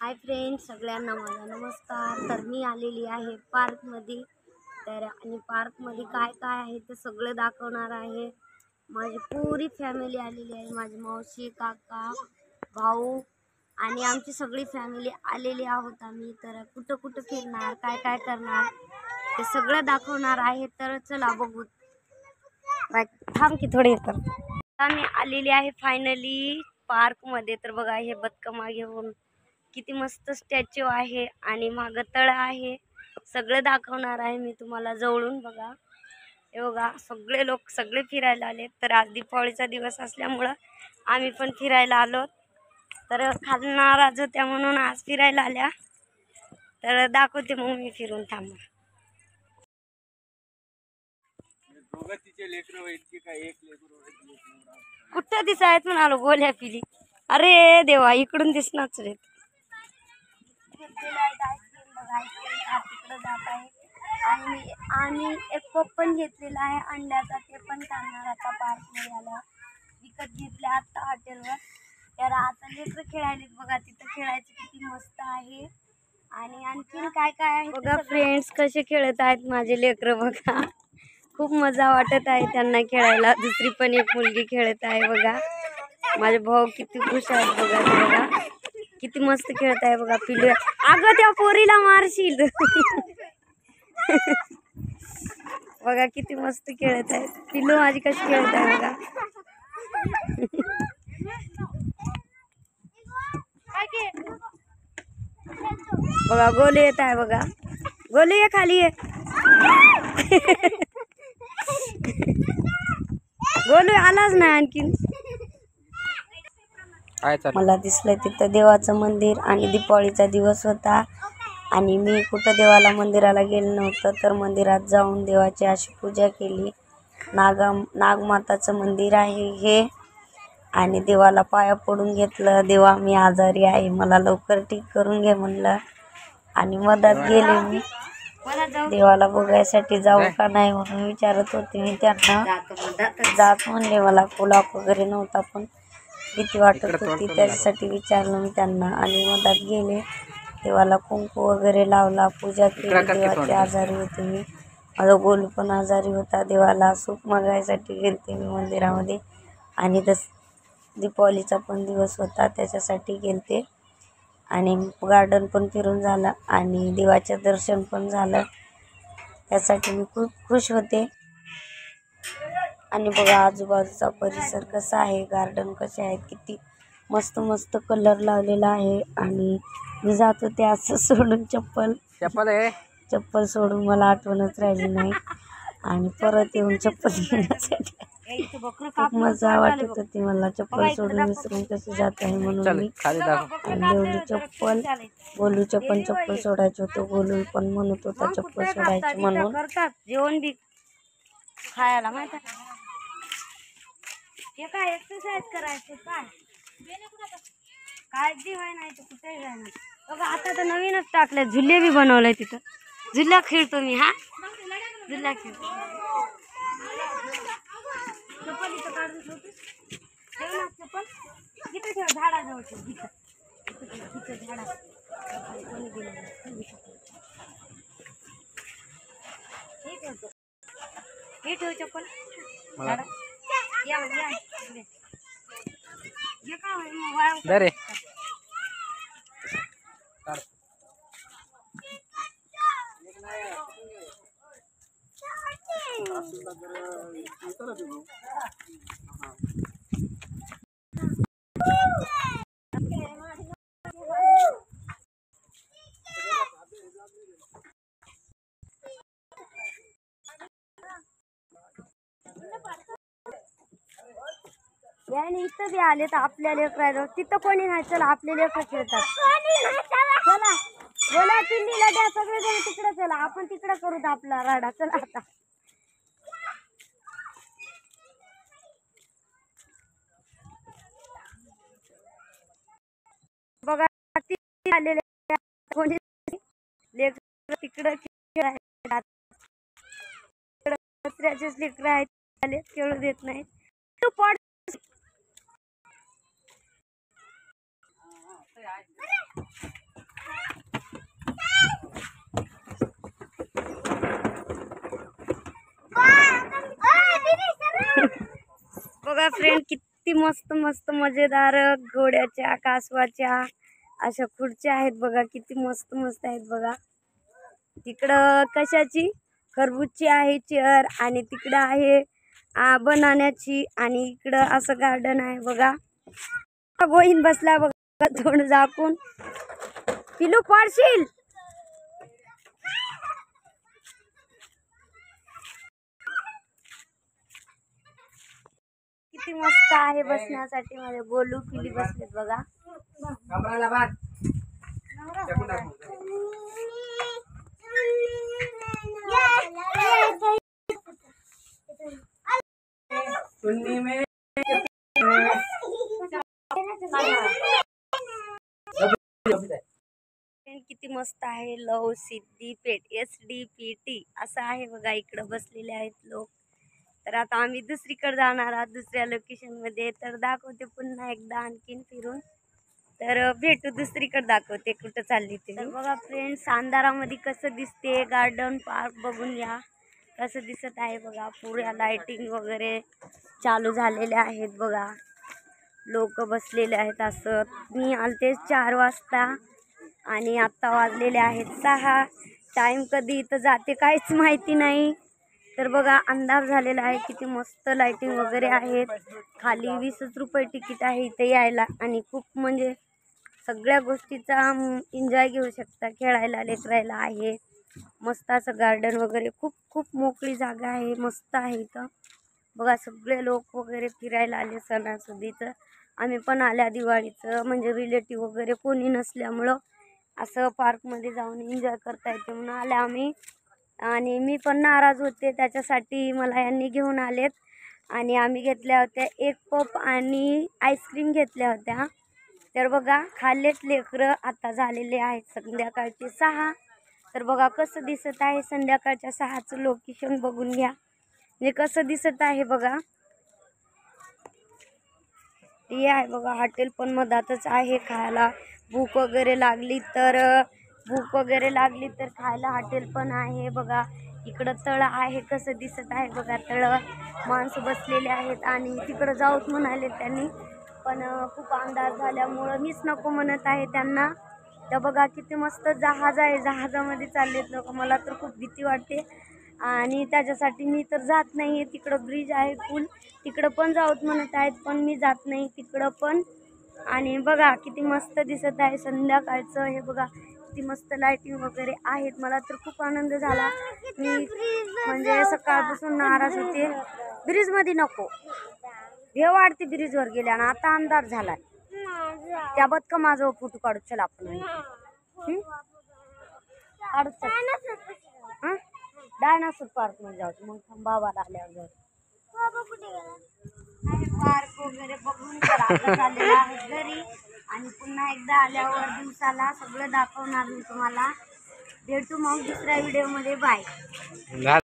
Hi friends, सगळ्यांना माझा नमस्कार। तर मी आलेली आहे पार्कमध्ये। तर आणि पार्कमध्ये काय काय आहे ते सगळं दाखवणार आहे। माझी पुरी फॅमिली आलेली आहे, माझी मावशी, काका, भाऊ आणि आमची सगळी फॅमिली आलेली आहोत आम्ही। तर कुठं कुठं फिरणार, काय काय करणार ते सगळं दाखवणार आहे। तर चला बघू। थांब की थोडी तर आम्ही आलेली आहे फायनली पार्कमध्ये। तर बघा, हे बदकं मागे घेऊन किती मस्त स्टॅच्यू आहे आणि मागं तळ आहे। सगळं दाखवणार आहे मी तुम्हाला जवळून। बघा, हे बघा, सगळे लोक सगळे फिरायला आले। तर आज दीपावलीचा दिवस असल्यामुळं आम्ही पण फिरायला आलो। तर खाली नाराज होत्या म्हणून आज फिरायला आल्या। तर दाखवते मग मी फिरून, थांबा। कुठं दिसायत म्हणालो, गोल्या पिली। अरे देवा, इकडून दिसणारच रे। तिकडं जात आहे आणि एक पप पण घेतलेला आहे अंड्याचा, ते पण खाणार आता। पार्कमध्ये आला विकत घेतले आता हॉटेलवर। तर आता लेकरं खेळायला बघा, तिथं खेळायचं किती मस्त आहे। आणि आणखीन काय काय आहे बघा फ्रेंड्स, कसे खेळत आहेत माझे लेकरं बघा। खूप मजा वाटत आहे त्यांना खेळायला। दुसरी पण एक मुलगी खेळत आहे बघा। माझे भाऊ किती खुश आहेत बघा। बघा किती मस्त खेळत आहे बघा पिल्लू। अगं त्या पोरीला मारशील। बघा किती मस्त खेळत आहे पिल्लू, माझी कशी खेळत आहे बघा। बघा गोलू येत आहे बघा। गोलू ये खाली ये। गोलू आलाच नाही आणखीन। मला दिसलं तिथं देवाचं मंदिर आणि दीपावलीचा दिवस होता आणि मी कुठं देवाला मंदिराला गेलो नव्हतं। तर मंदिरात जाऊन देवाची अशी पूजा केली। नागमाताचं मंदिर आहे हे। आणि देवाला पाया पडून घेतलं। देवा, मी आजारी आहे, मला लवकर ठीक करून घे म्हणलं। आणि मधात गेले मी देवाला बघायसाठी, जाऊ का नाही म्हणून विचारत होते मी त्यांना। जात म्हणले, मला कोलाप वगैरे नव्हता पण भीती वाटत होती, त्याच्यासाठी विचारलं मी त्यांना। आणि मधात गेले, देवाला कुंकू वगैरे लावला, पूजा केली। देवाची आजारी होते मी, माझा गोलू पण आजारी होता। देवाला सूप मागायसाठी गेलते मी मंदिरामध्ये। आणि दीपावलीचा पण दिवस होता, त्याच्यासाठी गेलते। आणि गार्डन पण फिरून झालं आणि देवाचं दर्शन पण झालं, त्यासाठी मी खूप खुश होते। आणि बघा आजूबाजूचा परिसर कसा आहे, गार्डन कसे आहेत, किती मस्त मस्त कलर लावलेला आहे। आणि मी जात होते असं सोडून, चप्पल सोडून मला आठवणच राहिली नाही। आणि परत येऊन चप्पल घेण्यासाठी खूप मजा वाटत होती मला। चप्पल सोडून विसरून कशी जात आहे म्हणून मी देवली चप्पल। गोलूचं पण चप्पल सोडायचं होतं, गोलू पण म्हणत होता चप्पल सोडायची म्हणून। जेवण बी खायला माहिती हे काय एक्सरसाइज करायचं काय दिवाय नाही तर कुठे जाणार बघा। आता तर नवीनच टाकलं, झुले बी बनवलंय तिथं। झुला खेळतो मी, हा झुला खेळतो। चप्पल इथं काढून ठेवतो, ठेव ना चप्पल इथं ठेव, झाडाजवळ ठेव, इथं झाडा कोणी दिलं हे ठेवतो, हे ठेव चप्पल झाडा। या ये का मोबाईल रे याने इथं बी आले तर आपल्या लेकरायला तिथं कोणी नाही। चला आपले लेकर खेळतात, चला बोला पिल्लीला द्या, सगळे जण तिकडे चला, आपण तिकडे करू आपला राडा। चला आता बघा आलेले कोणी लेकर तिकडे खेळायला, दुसऱ्याचेच लेकर आहेत, खेळू देत नाही। तू पड बघा फ्रेंड, किती मस्त मस्त मजेदार घोड्याच्या कासवाच्या अशा खुर्च्या आहेत बघा, किती मस्त मस्त आहेत बघा. तिकडं कशाची, खरबूजची आहे चेअर, आणि तिकडं आहे बनाण्याची, आणि इकडं असं गार्डन आहे बघा. गोहीन बसला बघा तोंड झाकून. पिलू पडशील. किती मस्त आहे बसण्यासाठी. माझे गोलू पिली बसलेत बघा. किती मस्त आहे. लव सिद्दीपेठ SDP असं आहे बघा. इकडं बसलेले आहेत लोक. तर आता आम्ही दुसरीकडे जाणार आहोत, दुसऱ्या लोकेशन मध्ये. तर दाखवते पुन्हा एकदा आणखीन फिरून. तर भेटू, दुसरीकडे दाखवते कुठं चालली ते. बघा फ्रेंड्स, अंधारामध्ये कसं दिसते गार्डन पार्क, बघून घ्या कसं दिसत आहे बघा. पुऱ्या लाइटिंग वगैरे चालू झालेले आहेत बघा. लोक बसलेले आहेत. असं मी आलते 4 वाजता आणि आत्ता वाजलेले आहेत 6. टाईम कधी इथं जाते काहीच माहिती नाही. तर बघा अंधार झालेला आहे. किती मस्त लाइटिंग वगैरे आहेत. खाली 20 रुपये तिकीट आहे इथे यायला, आणि खूप म्हणजे सगळ्या गोष्टीचा एन्जॉय घेऊ शकता. खेळायला लेकरायला आहे. मस्त असं गार्डन वगैरे, खूप खूप मोकळी जागा आहे. मस्त आहे इथं बघा. सगळे लोक वगैरे फिरायला आले सणासुदीचं. आम्ही पण आल्या दिवाळीचं, म्हणजे रिलेटिव्ह वगैरे कोणी नसल्यामुळं असं पार्कमध्ये जाऊन एन्जॉय करता येते म्हणून आल्या आम्ही. आणि मी पण नाराज होते, त्याच्यासाठी मला यांनी घेऊन आलेत. आणि आम्ही घेतल्या होत्या 1 पप आणि आईस्क्रीम घेतल्या होत्या. तर बघा खाल्लेत लेकरं. आता झालेले आहेत संध्याकाळचे 6. तर बघा कसं दिसत आहे संध्याकाळच्या 6चं लोकेशन, बघून घ्या म्हणजे कसं दिसत आहे बघा. हे आहे बघा हॉटेल पण मधातच आहे. खायला भूक वगैरे लागली तर खायला हॉटेल पण आहे बघा. इकडं तळं आहे, कसं दिसत आहे बघा. तळं, माणसं बसलेले आहेत. आणि तिकडं जाऊत म्हणाले त्यांनी, पण खूप अंधार झाल्यामुळं मीच नको म्हणत आहे त्यांना. तर बघा किती मस्त जहाज आहे, जहाजामध्ये चाललेत लोक. मला तर खूप भीती वाटते आणि त्याच्यासाठी मी तर जात नाही आहे. तिकडं ब्रिज आहे पूल, तिकडं पण जाऊत म्हणत आहेत, पण मी जात नाही तिकडं पण. आणि बघा किती मस्त दिसत आहे संध्याकाळचं. हे बघा किती मस्त लाइटिंग वगैरे आहेत. मला तर खूप आनंद झाला. मी म्हणजे सकाळपासून नाराज होते. ब्रिजमध्ये नको, हे वाढते ब्रिजवर गेल्या ना. आता अंधार झालाय. त्या बदका माझं फोटो काढू. चल आपण काढू. हां, डायनासोर पार्क मध्ये जाऊ. मग बाबाला आल्यावर जाऊ. पार्क वगैरे बघून झालेला आहे घरी. आणि पुन्हा एकदा आल्यावर दिवसाला सगळं दाखवणार मी तुम्हाला. भेटू मग दुसऱ्या व्हिडिओ मध्ये. बाय.